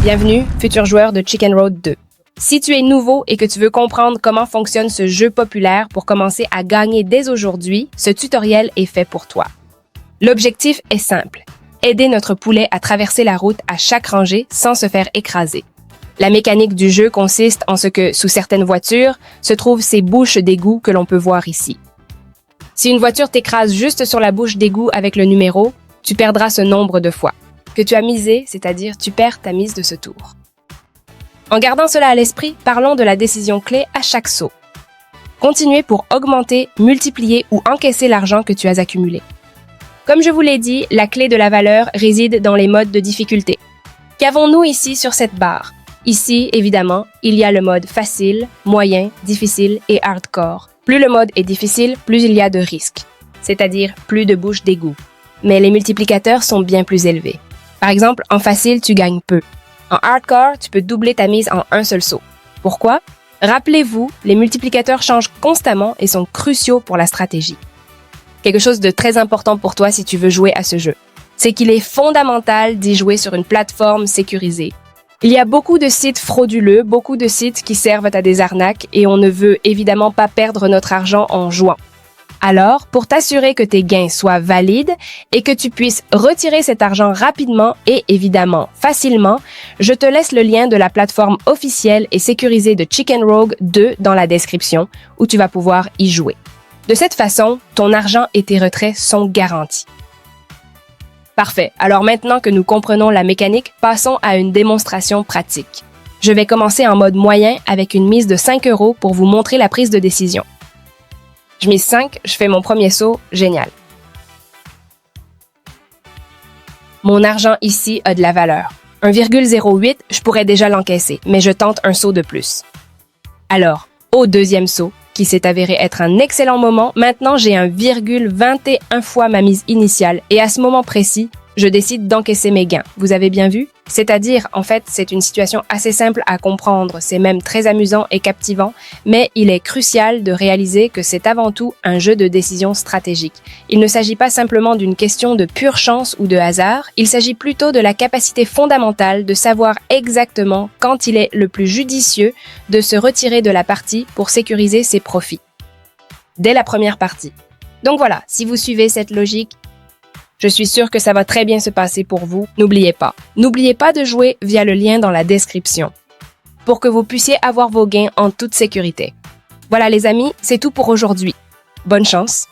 Bienvenue, futur joueur de Chicken Road 2. Si tu es nouveau et que tu veux comprendre comment fonctionne ce jeu populaire pour commencer à gagner dès aujourd'hui, ce tutoriel est fait pour toi. L'objectif est simple, aider notre poulet à traverser la route à chaque rangée sans se faire écraser. La mécanique du jeu consiste en ce que, sous certaines voitures, se trouvent ces bouches d'égout que l'on peut voir ici. Si une voiture t'écrase juste sur la bouche d'égout avec le numéro, tu perdras ce nombre de fois que tu as misé, c'est-à-dire tu perds ta mise de ce tour. En gardant cela à l'esprit, parlons de la décision clé à chaque saut. Continuez pour augmenter, multiplier ou encaisser l'argent que tu as accumulé. Comme je vous l'ai dit, la clé de la valeur réside dans les modes de difficulté. Qu'avons-nous ici sur cette barre? Ici, évidemment, il y a le mode facile, moyen, difficile et hardcore. Plus le mode est difficile, plus il y a de risques, c'est-à-dire plus de bouches d'égout. Mais les multiplicateurs sont bien plus élevés. Par exemple, en facile, tu gagnes peu. En hardcore, tu peux doubler ta mise en un seul saut. Pourquoi? Rappelez-vous, les multiplicateurs changent constamment et sont cruciaux pour la stratégie. Quelque chose de très important pour toi si tu veux jouer à ce jeu, c'est qu'il est fondamental d'y jouer sur une plateforme sécurisée. Il y a beaucoup de sites frauduleux, beaucoup de sites qui servent à des arnaques et on ne veut évidemment pas perdre notre argent en jouant. Alors, pour t'assurer que tes gains soient valides et que tu puisses retirer cet argent rapidement et évidemment facilement, je te laisse le lien de la plateforme officielle et sécurisée de Chicken Road 2 dans la description où tu vas pouvoir y jouer. De cette façon, ton argent et tes retraits sont garantis. Parfait. Alors maintenant que nous comprenons la mécanique, passons à une démonstration pratique. Je vais commencer en mode moyen avec une mise de 5 € pour vous montrer la prise de décision. Je mise 5, je fais mon premier saut, génial. Mon argent ici a de la valeur. 1,08, je pourrais déjà l'encaisser, mais je tente un saut de plus. Alors, au deuxième saut, qui s'est avéré être un excellent moment, maintenant j'ai 1,21 fois ma mise initiale et à ce moment précis, je décide d'encaisser mes gains. Vous avez bien vu? C'est-à-dire, en fait, c'est une situation assez simple à comprendre, c'est même très amusant et captivant, mais il est crucial de réaliser que c'est avant tout un jeu de décision stratégique. Il ne s'agit pas simplement d'une question de pure chance ou de hasard, il s'agit plutôt de la capacité fondamentale de savoir exactement quand il est le plus judicieux de se retirer de la partie pour sécuriser ses profits. Dès la première partie. Donc voilà, si vous suivez cette logique, je suis sûre que ça va très bien se passer pour vous. N'oubliez pas de jouer via le lien dans la description pour que vous puissiez avoir vos gains en toute sécurité. Voilà les amis, c'est tout pour aujourd'hui. Bonne chance!